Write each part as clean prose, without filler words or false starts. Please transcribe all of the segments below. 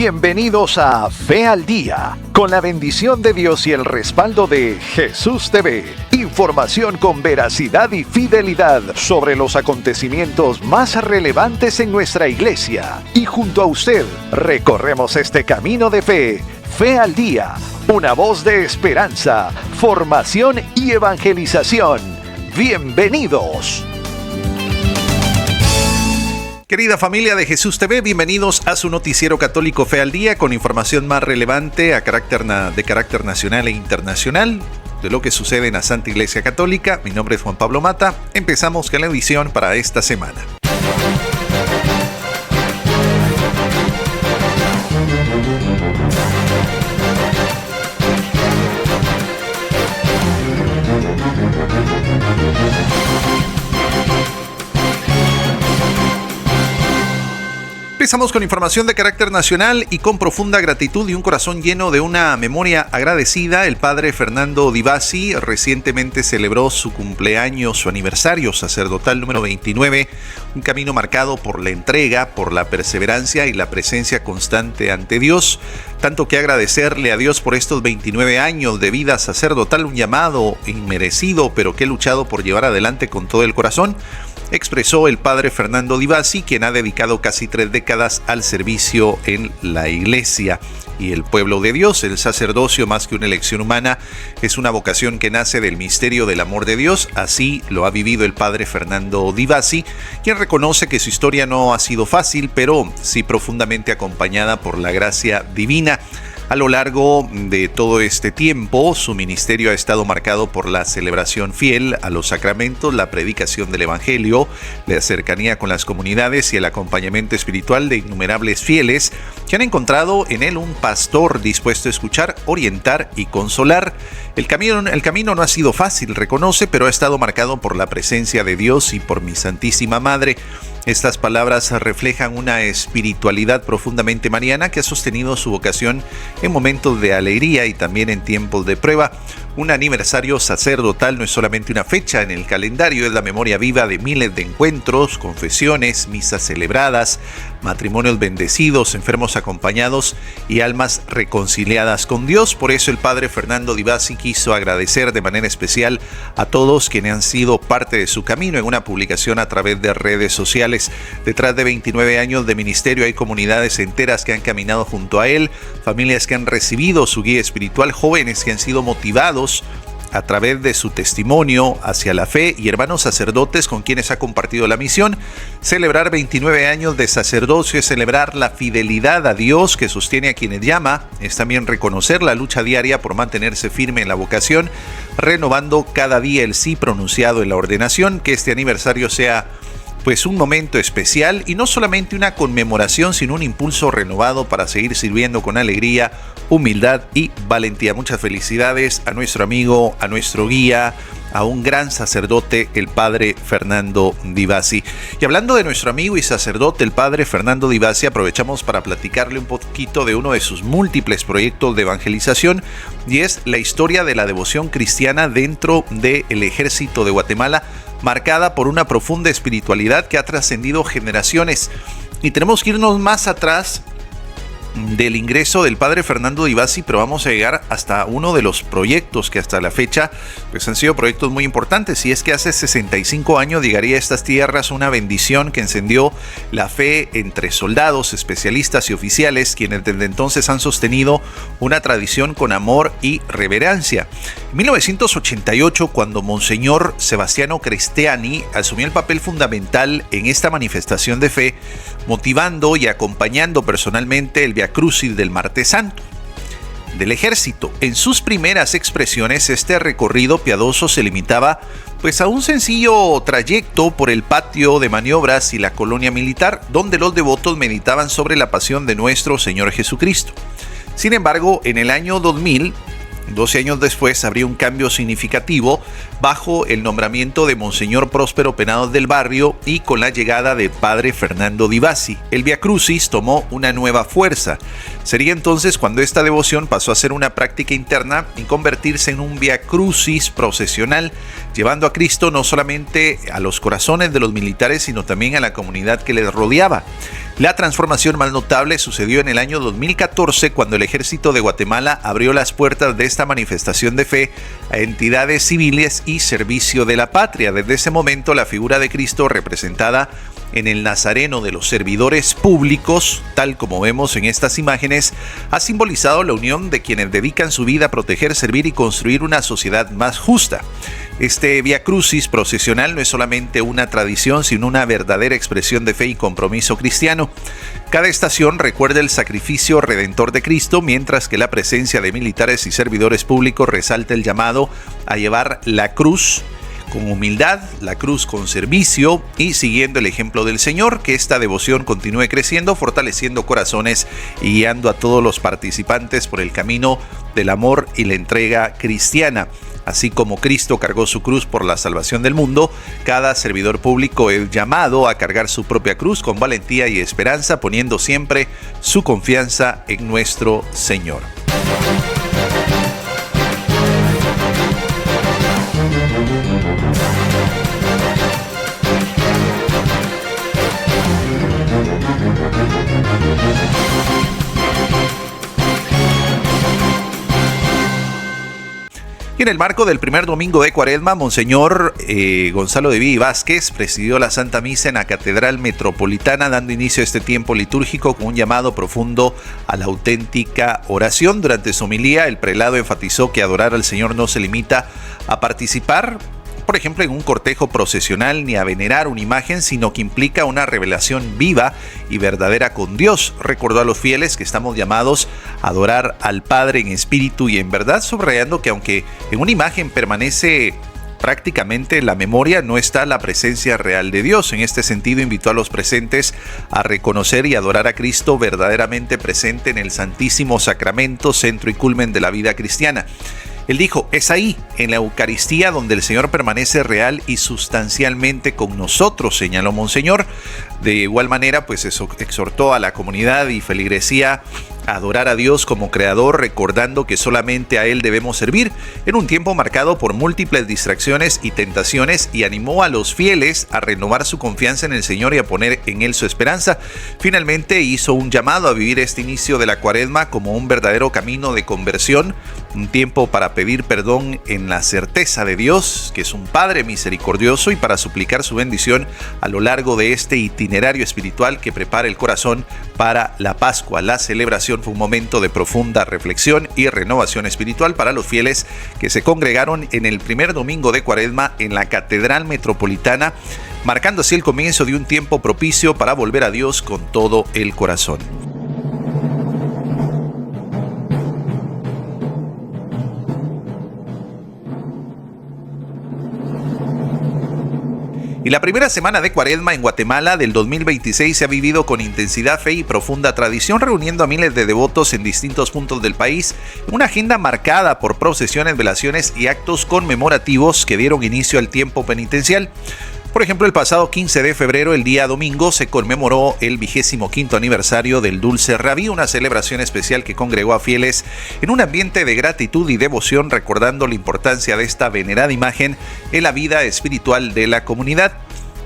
Bienvenidos a Fe al Día, con la bendición de Dios y el respaldo de Jesús TV. Información con veracidad y fidelidad sobre los acontecimientos más relevantes en nuestra iglesia. Y junto a usted, recorremos este camino de fe. Fe al Día, una voz de esperanza, formación y evangelización. Bienvenidos. Querida familia de Jesús TV, bienvenidos a su noticiero católico Fe al Día con información más relevante de carácter nacional e internacional de lo que sucede en la Santa Iglesia Católica. Mi nombre es Juan Pablo Mata. Empezamos con la edición para esta semana. Empezamos con información de carácter nacional y con profunda gratitud y un corazón lleno de una memoria agradecida. El padre Fernando Di Bassi recientemente celebró su cumpleaños, su aniversario sacerdotal número 29, un camino marcado por la entrega, por la perseverancia y la presencia constante ante Dios. Tanto que agradecerle a Dios por estos 29 años de vida sacerdotal, un llamado inmerecido, pero que he luchado por llevar adelante con todo el corazón, expresó el padre Fernando Di Bassi, quien ha dedicado casi 3 décadas al servicio en la iglesia y el pueblo de Dios. El sacerdocio, más que una elección humana, es una vocación que nace del misterio del amor de Dios. Así lo ha vivido el padre Fernando Di Bassi, quien reconoce que su historia no ha sido fácil, pero sí profundamente acompañada por la gracia divina. A lo largo de todo este tiempo, su ministerio ha estado marcado por la celebración fiel a los sacramentos, la predicación del Evangelio, la cercanía con las comunidades y el acompañamiento espiritual de innumerables fieles que han encontrado en él un pastor dispuesto a escuchar, orientar y consolar. El camino no ha sido fácil, reconoce, pero ha estado marcado por la presencia de Dios y por mi Santísima Madre. Estas palabras reflejan una espiritualidad profundamente mariana que ha sostenido su vocación en momentos de alegría y también en tiempos de prueba. Un aniversario sacerdotal no es solamente una fecha en el calendario, es la memoria viva de miles de encuentros, confesiones, misas celebradas, matrimonios bendecidos, enfermos acompañados y almas reconciliadas con Dios. Por eso el padre Fernando Di Bassi quiso agradecer de manera especial a todos quienes han sido parte de su camino en una publicación a través de redes sociales. Detrás de 29 años de ministerio hay comunidades enteras que han caminado junto a él, familias que han recibido su guía espiritual, jóvenes que han sido motivados a través de su testimonio hacia la fe y hermanos sacerdotes con quienes ha compartido la misión. Celebrar 29 años de sacerdocio es celebrar la fidelidad a Dios que sostiene a quienes llama, es también reconocer la lucha diaria por mantenerse firme en la vocación, renovando cada día el sí pronunciado en la ordenación. Que este aniversario sea pues un momento especial y no solamente una conmemoración, sino un impulso renovado para seguir sirviendo con alegría, humildad y valentía. Muchas felicidades a nuestro amigo, a nuestro guía, a un gran sacerdote, el padre Fernando Di Bassi. Y hablando de nuestro amigo y sacerdote, el padre Fernando Di Bassi, aprovechamos para platicarle un poquito de uno de sus múltiples proyectos de evangelización, y es la historia de la devoción cristiana dentro del ejército de Guatemala, marcada por una profunda espiritualidad que ha trascendido generaciones. Y tenemos que irnos más atrás del ingreso del padre Fernando Di Bassi, pero vamos a llegar hasta uno de los proyectos que hasta la fecha pues han sido proyectos muy importantes, y es que hace 65 años llegaría a estas tierras una bendición que encendió la fe entre soldados, especialistas y oficiales, quienes desde entonces han sostenido una tradición con amor y reverencia. En 1988, cuando Monseñor Sebastiano Cristiani asumió el papel fundamental en esta manifestación de fe, motivando y acompañando personalmente el Vía Crucis del Martes Santo del Ejército. En sus primeras expresiones, este recorrido piadoso se limitaba pues a un sencillo trayecto por el patio de maniobras y la colonia militar, donde los devotos meditaban sobre la pasión de nuestro Señor Jesucristo. Sin embargo, en el año 2000, 12 años después, habría un cambio significativo bajo el nombramiento de Monseñor Próspero Penados del Barrio y con la llegada del padre Fernando Di Bassi. El Vía Crucis tomó una nueva fuerza. Sería entonces cuando esta devoción pasó a ser una práctica interna y convertirse en un Vía Crucis procesional, llevando a Cristo no solamente a los corazones de los militares, sino también a la comunidad que les rodeaba. La transformación más notable sucedió en el año 2014, cuando el ejército de Guatemala abrió las puertas de esta manifestación de fe a entidades civiles y servicio de la patria. Desde ese momento, la figura de Cristo, representada en el Nazareno de los servidores públicos, tal como vemos en estas imágenes, ha simbolizado la unión de quienes dedican su vida a proteger, servir y construir una sociedad más justa. Este Vía Crucis procesional no es solamente una tradición, sino una verdadera expresión de fe y compromiso cristiano. Cada estación recuerda el sacrificio redentor de Cristo, mientras que la presencia de militares y servidores públicos resalta el llamado a llevar la cruz con humildad, la cruz con servicio y siguiendo el ejemplo del Señor. Que esta devoción continúe creciendo, fortaleciendo corazones y guiando a todos los participantes por el camino del amor y la entrega cristiana. Así como Cristo cargó su cruz por la salvación del mundo, cada servidor público es llamado a cargar su propia cruz con valentía y esperanza, poniendo siempre su confianza en nuestro Señor. Y en el marco del primer domingo de Cuaresma, Monseñor Gonzalo de Villa y Vázquez presidió la Santa Misa en la Catedral Metropolitana, dando inicio a este tiempo litúrgico con un llamado profundo a la auténtica oración. Durante su homilía, el prelado enfatizó que adorar al Señor no se limita a participar, por ejemplo, en un cortejo procesional, ni a venerar una imagen, sino que implica una revelación viva y verdadera con Dios. Recordó a los fieles que estamos llamados a adorar al Padre en espíritu y en verdad, subrayando que aunque en una imagen permanece prácticamente en la memoria, no está la presencia real de Dios. En este sentido, invitó a los presentes a reconocer y adorar a Cristo verdaderamente presente en el Santísimo Sacramento, centro y culmen de la vida cristiana. Él dijo: es ahí, en la Eucaristía, donde el Señor permanece real y sustancialmente con nosotros, señaló Monseñor. De igual manera, pues exhortó a la comunidad y feligresía a adorar a Dios como Creador, recordando que solamente a Él debemos servir en un tiempo marcado por múltiples distracciones y tentaciones, y animó a los fieles a renovar su confianza en el Señor y a poner en Él su esperanza. Finalmente hizo un llamado a vivir este inicio de la Cuaresma como un verdadero camino de conversión, un tiempo para pedir perdón en la certeza de Dios, que es un Padre misericordioso, y para suplicar su bendición a lo largo de este itinerario espiritual que prepara el corazón para la Pascua. La celebración fue un momento de profunda reflexión y renovación espiritual para los fieles que se congregaron en el primer domingo de Cuaresma en la Catedral Metropolitana, marcando así el comienzo de un tiempo propicio para volver a Dios con todo el corazón. Y la primera semana de Cuaresma en Guatemala del 2026 se ha vivido con intensidad, fe y profunda tradición, reuniendo a miles de devotos en distintos puntos del país, una agenda marcada por procesiones, velaciones y actos conmemorativos que dieron inicio al tiempo penitencial. Por ejemplo, el pasado 15 de febrero, el día domingo, se conmemoró el 25º aniversario del Dulce Rabí, una celebración especial que congregó a fieles en un ambiente de gratitud y devoción, recordando la importancia de esta venerada imagen en la vida espiritual de la comunidad.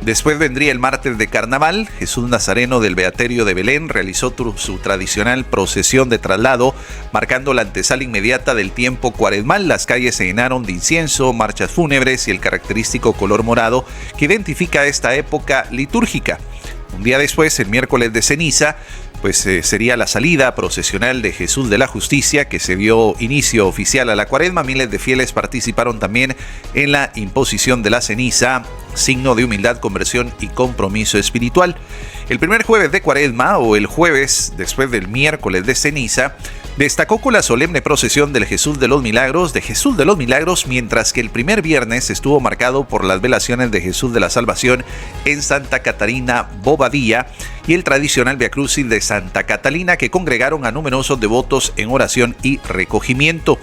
Después vendría el martes de Carnaval. Jesús Nazareno del Beaterio de Belén realizó su tradicional procesión de traslado, marcando la antesala inmediata del tiempo cuaresmal. Las calles se llenaron de incienso, marchas fúnebres y el característico color morado que identifica esta época litúrgica. Un día después, el miércoles de ceniza, sería la salida procesional de Jesús de la Justicia, que se dio inicio oficial a la Cuaresma. Miles de fieles participaron también en la imposición de la ceniza, signo de humildad, conversión y compromiso espiritual. El primer jueves de Cuaresma, o el jueves después del miércoles de ceniza, destacó con la solemne procesión de Jesús de los Milagros, mientras que el primer viernes estuvo marcado por las velaciones de Jesús de la Salvación en Santa Catarina Bobadilla y el tradicional Vía Crucis de Santa Catalina, que congregaron a numerosos devotos en oración y recogimiento.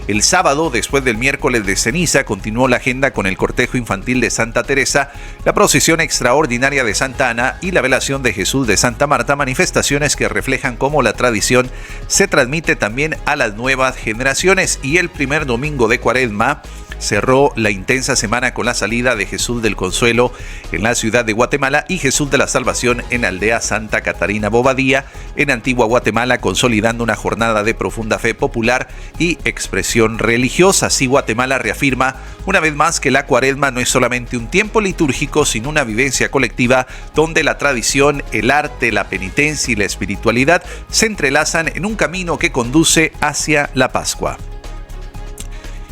El sábado, después del miércoles de ceniza, continuó la agenda con el cortejo infantil de Santa Teresa, la procesión extraordinaria de Santa Ana y la velación de Jesús de Santa Marta, manifestaciones que reflejan cómo la tradición se transmite también a las nuevas generaciones. Y el primer domingo de Cuaresma cerró la intensa semana con la salida de Jesús del Consuelo en la ciudad de Guatemala y Jesús de la Salvación en la aldea aldea Santa Catarina Bobadilla, en Antigua Guatemala, consolidando una jornada de profunda fe popular y expresión religiosa. Así, Guatemala reafirma una vez más que la Cuaresma no es solamente un tiempo litúrgico, sino una vivencia colectiva donde la tradición, el arte, la penitencia y la espiritualidad se entrelazan en un camino que conduce hacia la Pascua.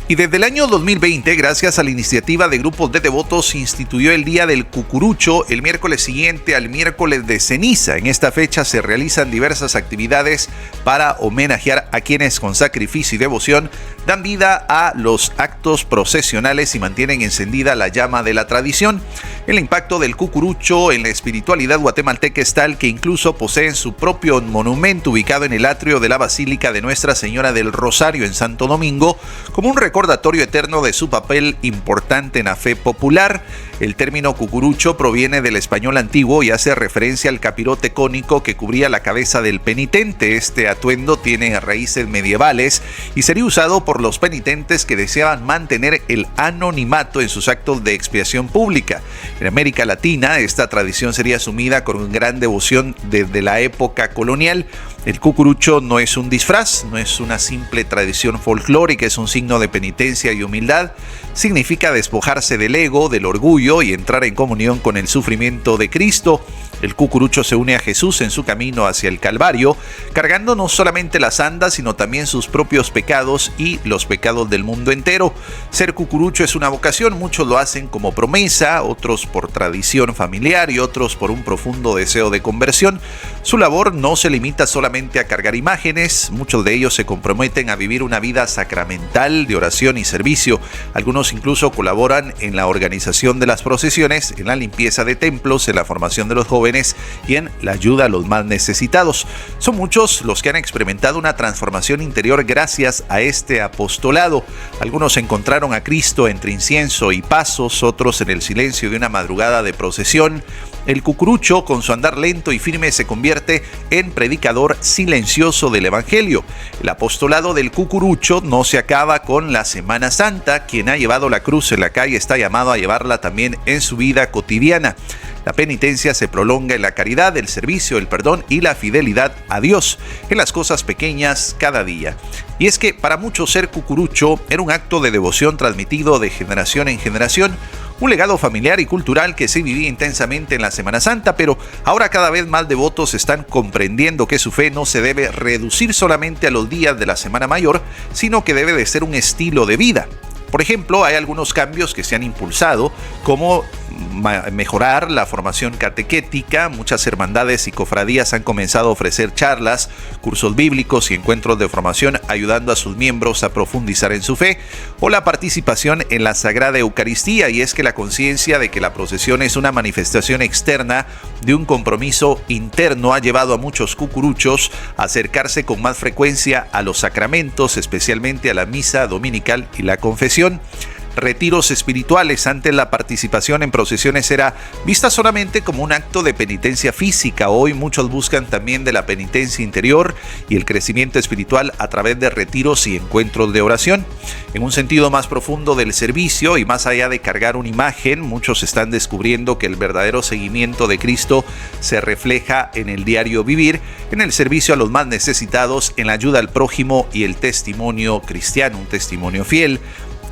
Y desde el año 2020, gracias a la iniciativa de grupos de devotos, se instituyó el Día del Cucurucho el miércoles siguiente al miércoles de ceniza. En esta fecha se realizan diversas actividades para homenajear a quienes con sacrificio y devoción dan vida a los actos procesionales y mantienen encendida la llama de la tradición. El impacto del cucurucho en la espiritualidad guatemalteca es tal que incluso poseen su propio monumento ubicado en el atrio de la Basílica de Nuestra Señora del Rosario en Santo Domingo, como un recordatorio eterno de su papel importante en la fe popular. El término cucurucho proviene del español antiguo y hace referencia al capirote cónico que cubría la cabeza del penitente. Este atuendo tiene raíces medievales y sería usado por los penitentes que deseaban mantener el anonimato en sus actos de expiación pública. En América Latina, esta tradición sería asumida con gran devoción desde la época colonial. El cucurucho no es un disfraz, no es una simple tradición folclórica, es un signo de penitencia y humildad. Significa despojarse del ego, del orgullo y entrar en comunión con el sufrimiento de Cristo. El cucurucho se une a Jesús en su camino hacia el Calvario, cargando no solamente las andas, sino también sus propios pecados y los pecados del mundo entero. Ser cucurucho es una vocación, muchos lo hacen como promesa, otros por tradición familiar y otros por un profundo deseo de conversión. Su labor no se limita solamente a cargar imágenes, muchos de ellos se comprometen a vivir una vida sacramental de oración y servicio. Algunos incluso colaboran en la organización de las procesiones, en la limpieza de templos, en la formación de los jóvenes y en la ayuda a los más necesitados. Son muchos los que han experimentado una transformación interior gracias a este apostolado. Algunos encontraron a Cristo entre incienso y pasos, otros en el silencio de una madrugada de procesión. El cucurucho, con su andar lento y firme, se convierte en predicador silencioso del Evangelio. El apostolado del cucurucho no se acaba con la Semana Santa. Quien ha llevado la cruz en la calle está llamado a llevarla también en su vida cotidiana. La penitencia se prolonga en la caridad, el servicio, el perdón y la fidelidad a Dios, en las cosas pequeñas cada día. Y es que para muchos ser cucurucho era un acto de devoción transmitido de generación en generación, un legado familiar y cultural que se vivía intensamente en la Semana Santa, pero ahora cada vez más devotos están comprendiendo que su fe no se debe reducir solamente a los días de la Semana Mayor, sino que debe de ser un estilo de vida. Por ejemplo, hay algunos cambios que se han impulsado, como mejorar la formación catequética. Muchas hermandades y cofradías han comenzado a ofrecer charlas, cursos bíblicos y encuentros de formación, ayudando a sus miembros a profundizar en su fe, o la participación en la Sagrada Eucaristía. Y es que la conciencia de que la procesión es una manifestación externa de un compromiso interno ha llevado a muchos cucuruchos a acercarse con más frecuencia a los sacramentos, especialmente a la misa dominical y la confesión. Retiros espirituales. Antes la participación en procesiones era vista solamente como un acto de penitencia física. Hoy muchos buscan también de la penitencia interior y el crecimiento espiritual a través de retiros y encuentros de oración. En un sentido más profundo del servicio y más allá de cargar una imagen, muchos están descubriendo que el verdadero seguimiento de Cristo se refleja en el diario vivir, en el servicio a los más necesitados, en la ayuda al prójimo y el testimonio cristiano, un testimonio fiel.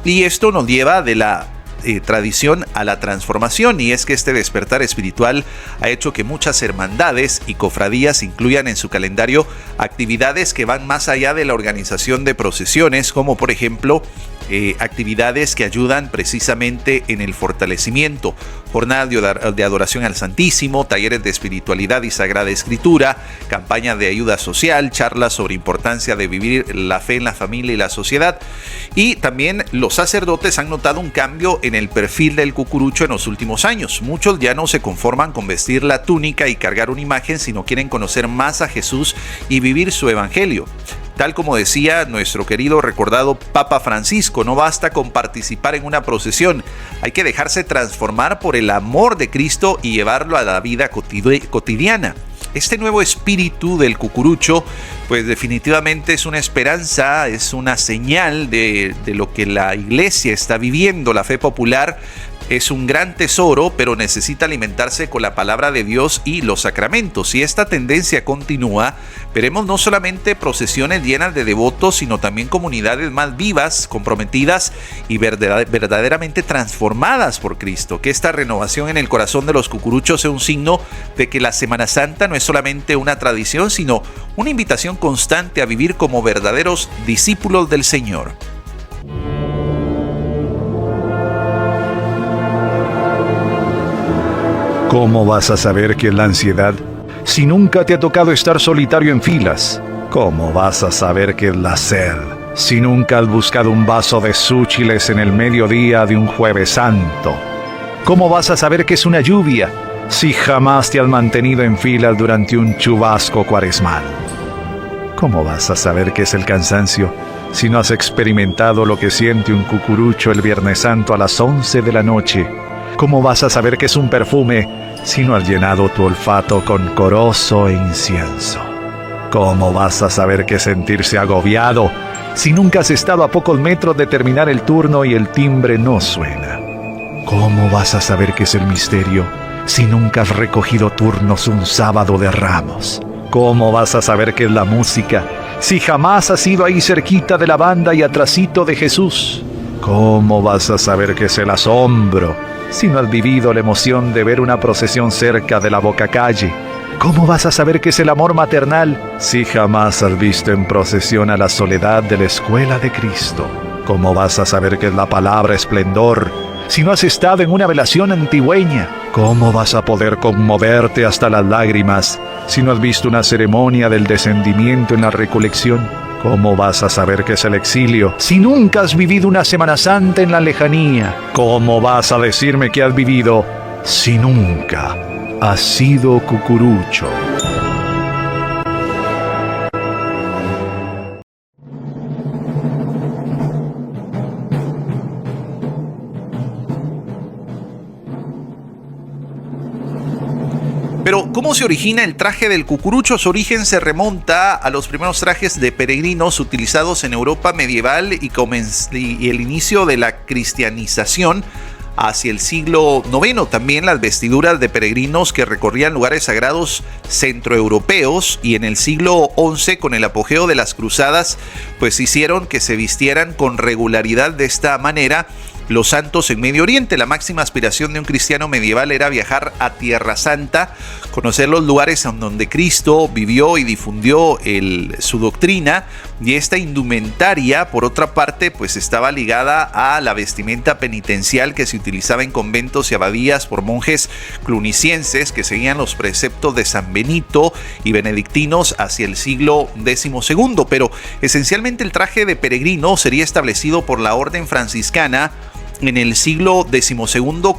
Y esto nos lleva de la tradición a la transformación, y es que este despertar espiritual ha hecho que muchas hermandades y cofradías incluyan en su calendario actividades que van más allá de la organización de procesiones, como por ejemplo actividades que ayudan precisamente en el fortalecimiento, jornadas de adoración al Santísimo, talleres de espiritualidad y Sagrada Escritura, campañas de ayuda social, charlas sobre importancia de vivir la fe en la familia y la sociedad. Y también los sacerdotes han notado un cambio en el perfil del cucurucho en los últimos años. Muchos ya no se conforman con vestir la túnica y cargar una imagen, sino quieren conocer más a Jesús y vivir su evangelio. Tal como decía nuestro querido recordado Papa Francisco, no basta con participar en una procesión, hay que dejarse transformar por el amor de Cristo y llevarlo a la vida cotidiana. Este nuevo espíritu del cucurucho, pues definitivamente es una esperanza, es una señal de lo que la iglesia está viviendo, la fe popular. es un gran tesoro, pero necesita alimentarse con la palabra de Dios y los sacramentos. Si esta tendencia continúa, veremos no solamente procesiones llenas de devotos, sino también comunidades más vivas, comprometidas y verdaderamente transformadas por Cristo. Que esta renovación en el corazón de los cucuruchos sea un signo de que la Semana Santa no es solamente una tradición, sino una invitación constante a vivir como verdaderos discípulos del Señor. ¿Cómo vas a saber qué es la ansiedad si nunca te ha tocado estar solitario en filas? ¿Cómo vas a saber qué es la sed si nunca has buscado un vaso de súchiles en el mediodía de un Jueves Santo? ¿Cómo vas a saber qué es una lluvia si jamás te has mantenido en filas durante un chubasco cuaresmal? ¿Cómo vas a saber qué es el cansancio si no has experimentado lo que siente un cucurucho el Viernes Santo a las 11 de la noche? ¿Cómo vas a saber qué es un perfume si no has llenado tu olfato con corozo e incienso? ¿Cómo vas a saber qué es sentirse agobiado si nunca has estado a pocos metros de terminar el turno y el timbre no suena? ¿Cómo vas a saber qué es el misterio si nunca has recogido turnos un sábado de Ramos? ¿Cómo vas a saber qué es la música si jamás has ido ahí cerquita de la banda y atrasito de Jesús? ¿Cómo vas a saber qué es el asombro si no has vivido la emoción de ver una procesión cerca de la Bocacalle? ¿Cómo vas a saber qué es el amor maternal si jamás has visto en procesión a la soledad de la escuela de Cristo? ¿Cómo vas a saber qué es la palabra esplendor si no has estado en una velación antigüeña? ¿Cómo vas a poder conmoverte hasta las lágrimas si no has visto una ceremonia del descendimiento en la recolección? ¿Cómo vas a saber qué es el exilio si nunca has vivido una Semana Santa en la lejanía? ¿Cómo vas a decirme que has vivido si nunca has sido cucurucho? Pero, ¿cómo se origina el traje del cucurucho? Su origen se remonta a los primeros trajes de peregrinos utilizados en Europa medieval y el inicio de la cristianización hacia el siglo IX. También las vestiduras de peregrinos que recorrían lugares sagrados centroeuropeos, y en el siglo XI, con el apogeo de las cruzadas, pues hicieron que se vistieran con regularidad de esta manera los santos en Medio Oriente. La máxima aspiración de un cristiano medieval era viajar a Tierra Santa, conocer los lugares en donde Cristo vivió y difundió su doctrina, y esta indumentaria, por otra parte, pues estaba ligada a la vestimenta penitencial que se utilizaba en conventos y abadías por monjes clunicienses que seguían los preceptos de San Benito y benedictinos hacia el siglo XII. Pero esencialmente el traje de peregrino sería establecido por la orden franciscana en el siglo XII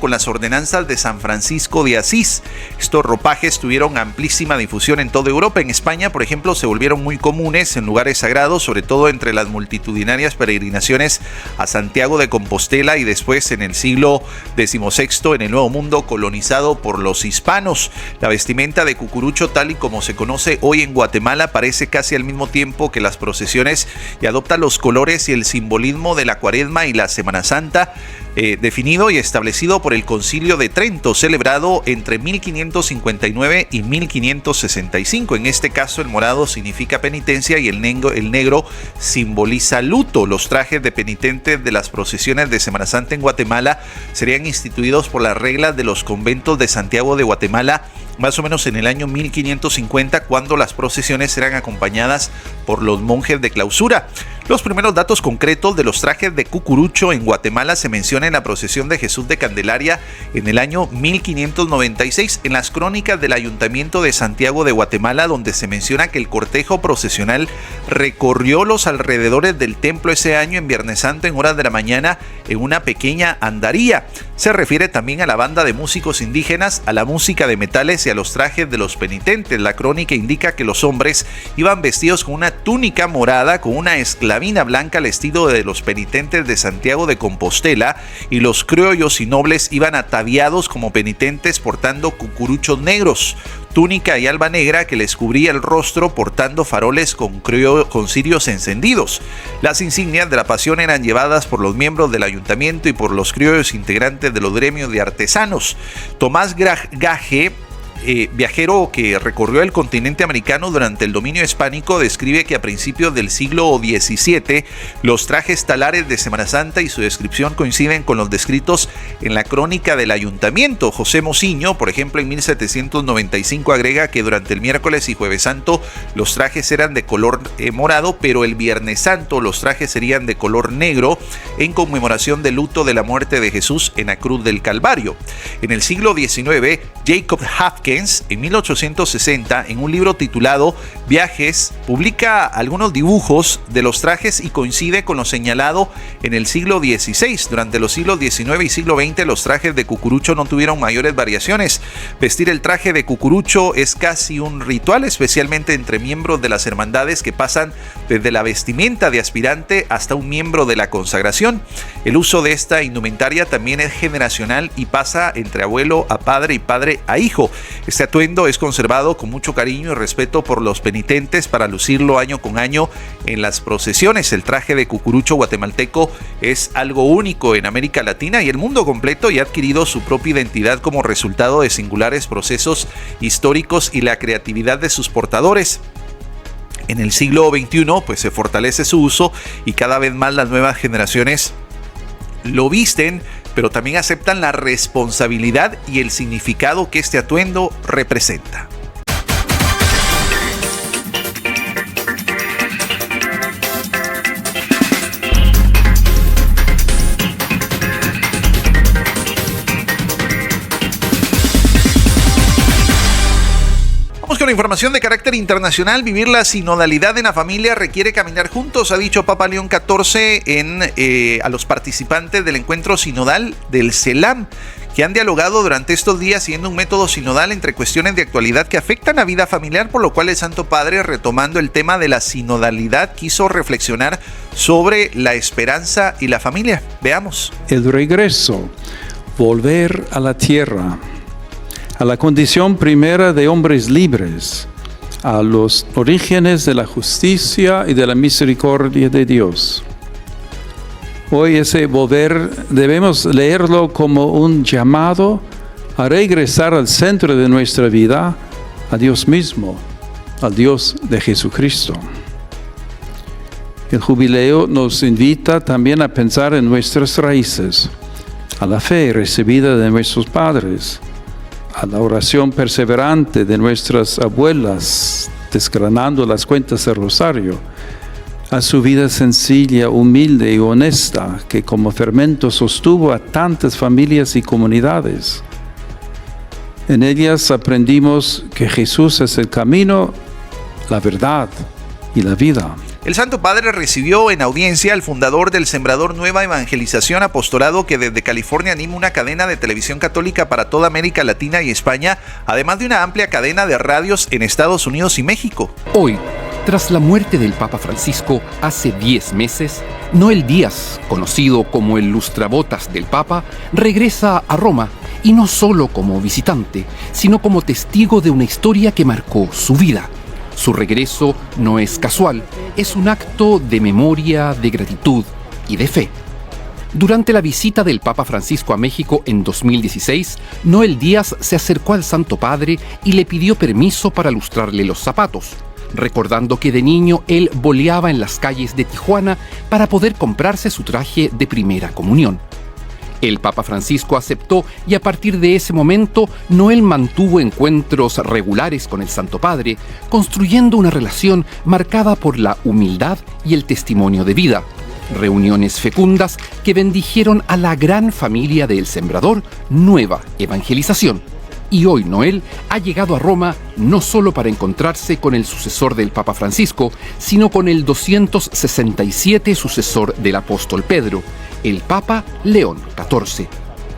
con las ordenanzas de San Francisco de Asís. Estos ropajes tuvieron amplísima difusión en toda Europa. En España, por ejemplo, se volvieron muy comunes en lugares sagrados, sobre todo entre las multitudinarias peregrinaciones a Santiago de Compostela, y después en el siglo XVI en el Nuevo Mundo colonizado por los hispanos. La vestimenta de cucurucho, tal y como se conoce hoy en Guatemala, aparece casi al mismo tiempo que las procesiones y adopta los colores y el simbolismo de la Cuaresma y la Semana Santa, definido y establecido por el Concilio de Trento, celebrado entre 1559 y 1565. En este caso, el morado significa penitencia y el negro simboliza luto. Los trajes de penitentes de las procesiones de Semana Santa en Guatemala serían instituidos por las reglas de los conventos de Santiago de Guatemala, más o menos en el año 1550, cuando las procesiones eran acompañadas por los monjes de clausura. Los primeros datos concretos de los trajes de cucurucho en Guatemala se mencionan en la procesión de Jesús de Candelaria en el año 1596 en las crónicas del Ayuntamiento de Santiago de Guatemala, donde se menciona que el cortejo procesional recorrió los alrededores del templo ese año en Viernes Santo en horas de la mañana en una pequeña andaría. Se refiere también a la banda de músicos indígenas, a la música de metales y a los trajes de los penitentes. La crónica indica que los hombres iban vestidos con una túnica morada con una esclavina gabardina blanca al estilo de los penitentes de Santiago de Compostela, y los criollos y nobles iban ataviados como penitentes portando cucuruchos negros, túnica y alba negra que les cubría el rostro, portando faroles con cirios encendidos. Las insignias de la pasión eran llevadas por los miembros del ayuntamiento y por los criollos integrantes de los gremios de artesanos. Tomás Gage, viajero que recorrió el continente americano durante el dominio hispánico, describe que a principios del siglo XVII los trajes talares de Semana Santa y su descripción coinciden con los descritos en la crónica del ayuntamiento. José Mociño, por ejemplo, en 1795 agrega que durante el miércoles y jueves santo los trajes eran de color morado, pero el viernes santo los trajes serían de color negro en conmemoración del luto de la muerte de Jesús en la cruz del Calvario. En el siglo XIX, Jacob Hopkins, en 1860, en un libro titulado Viajes, publica algunos dibujos de los trajes y coincide con lo señalado en el siglo XVI. Durante los siglos XIX y siglo XX, los trajes de cucurucho no tuvieron mayores variaciones. Vestir el traje de cucurucho es casi un ritual, especialmente entre miembros de las hermandades que pasan desde la vestimenta de aspirante hasta un miembro de la consagración. El uso de esta indumentaria también es generacional y pasa entre abuelo a padre y padre a hijo. Este atuendo es conservado con mucho cariño y respeto por los penitentes para lucirlo año con año en las procesiones. El traje de cucurucho guatemalteco es algo único en América Latina y el mundo completo, y ha adquirido su propia identidad como resultado de singulares procesos históricos y la creatividad de sus portadores. En el siglo XXI, pues se fortalece su uso y cada vez más las nuevas generaciones lo visten, pero también aceptan la responsabilidad y el significado que este atuendo representa. Con información de carácter internacional, vivir la sinodalidad en la familia requiere caminar juntos, ha dicho Papa León XIV a los participantes del encuentro sinodal del CELAM, que han dialogado durante estos días siguiendo un método sinodal entre cuestiones de actualidad que afectan la vida familiar, por lo cual el Santo Padre, retomando el tema de la sinodalidad, quiso reflexionar sobre la esperanza y la familia. Veamos. El regreso, volver a la tierra, a la condición primera de hombres libres, a los orígenes de la justicia y de la misericordia de Dios. Hoy ese volver debemos leerlo como un llamado a regresar al centro de nuestra vida, a Dios mismo, al Dios de Jesucristo. El jubileo nos invita también a pensar en nuestras raíces, a la fe recibida de nuestros padres, a la oración perseverante de nuestras abuelas, desgranando las cuentas del rosario, a su vida sencilla, humilde y honesta, que como fermento sostuvo a tantas familias y comunidades. En ellas aprendimos que Jesús es el camino, la verdad y la vida. El Santo Padre recibió en audiencia al fundador del Sembrador Nueva Evangelización Apostolado, que desde California anima una cadena de televisión católica para toda América Latina y España, además de una amplia cadena de radios en Estados Unidos y México. Hoy, tras la muerte del Papa Francisco hace 10 meses, Noel Díaz, conocido como el lustrabotas del Papa, regresa a Roma, y no solo como visitante, sino como testigo de una historia que marcó su vida. Su regreso no es casual, es un acto de memoria, de gratitud y de fe. Durante la visita del Papa Francisco a México en 2016, Noel Díaz se acercó al Santo Padre y le pidió permiso para lustrarle los zapatos, recordando que de niño él boleaba en las calles de Tijuana para poder comprarse su traje de primera comunión. El Papa Francisco aceptó y a partir de ese momento Noel mantuvo encuentros regulares con el Santo Padre, construyendo una relación marcada por la humildad y el testimonio de vida. Reuniones fecundas que bendijeron a la gran familia del Sembrador Nueva Evangelización. Y hoy Noel ha llegado a Roma no solo para encontrarse con el sucesor del Papa Francisco, sino con el 267 sucesor del apóstol Pedro, el Papa León XIV.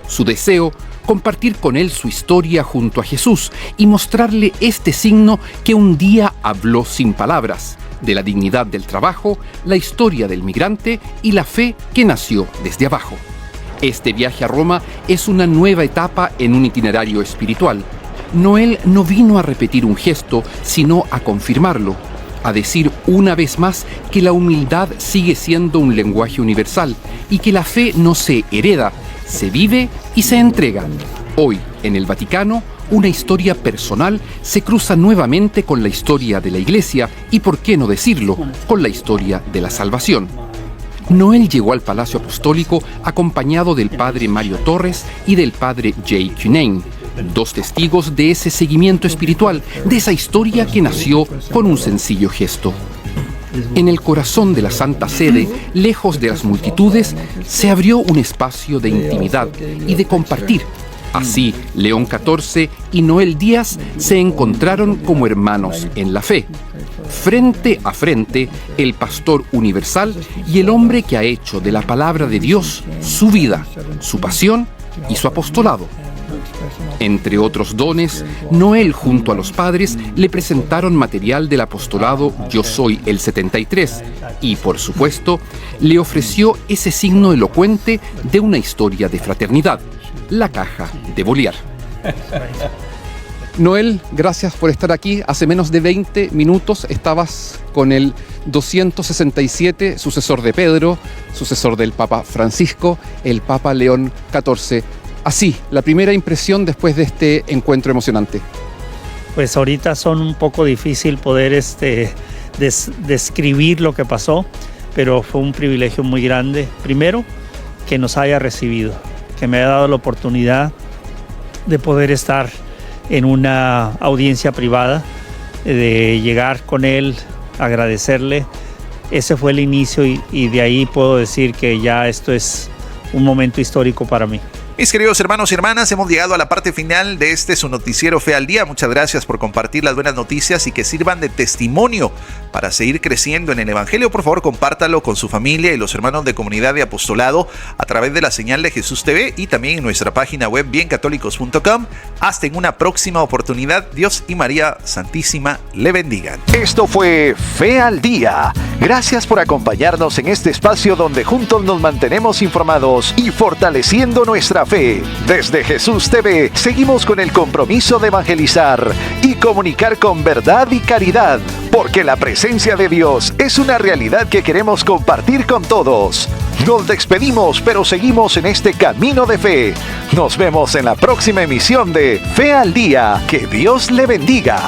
Su deseo, compartir con él su historia junto a Jesús y mostrarle este signo que un día habló sin palabras, de la dignidad del trabajo, la historia del migrante y la fe que nació desde abajo. Este viaje a Roma es una nueva etapa en un itinerario espiritual. Noel no vino a repetir un gesto, sino a confirmarlo, a decir una vez más que la humildad sigue siendo un lenguaje universal y que la fe no se hereda, se vive y se entrega. Hoy, en el Vaticano, una historia personal se cruza nuevamente con la historia de la Iglesia y, por qué no decirlo, con la historia de la salvación. Noel llegó al Palacio Apostólico acompañado del padre Mario Torres y del padre Jay Cunane, dos testigos de ese seguimiento espiritual, de esa historia que nació con un sencillo gesto. En el corazón de la Santa Sede, lejos de las multitudes, se abrió un espacio de intimidad y de compartir. Así, León XIV y Noel Díaz se encontraron como hermanos en la fe. Frente a frente, el pastor universal y el hombre que ha hecho de la palabra de Dios su vida, su pasión y su apostolado. Entre otros dones, Noel junto a los padres le presentaron material del apostolado Yo Soy el 73 y, por supuesto, le ofreció ese signo elocuente de una historia de fraternidad, la caja de Boliar. Noel, gracias por estar aquí. Hace menos de 20 minutos estabas con el 267, sucesor de Pedro, sucesor del Papa Francisco, el Papa León XIV. Así, la primera impresión después de este encuentro emocionante. Pues ahorita son un poco difícil poder describir lo que pasó, pero fue un privilegio muy grande. Primero, que nos haya recibido, que me haya dado la oportunidad de poder estar en una audiencia privada, de llegar con él, agradecerle. Ese fue el inicio y de ahí puedo decir que ya esto es un momento histórico para mí. Mis queridos hermanos y hermanas, hemos llegado a la parte final de su noticiero Fe al Día. Muchas gracias por compartir las buenas noticias y que sirvan de testimonio para seguir creciendo en el Evangelio. Por favor, compártalo con su familia y los hermanos de Comunidad de Apostolado a través de la señal de Jesús TV y también en nuestra página web biencatólicos.com. Hasta en una próxima oportunidad. Dios y María Santísima le bendigan. Esto fue Fe al Día. Gracias por acompañarnos en este espacio donde juntos nos mantenemos informados y fortaleciendo nuestra fe. Desde Jesús TV seguimos con el compromiso de evangelizar y comunicar con verdad y caridad, porque la presencia de Dios es una realidad que queremos compartir con todos. Nos despedimos, pero seguimos en este camino de fe. Nos vemos en la próxima emisión de Fe al Día. Que Dios le bendiga.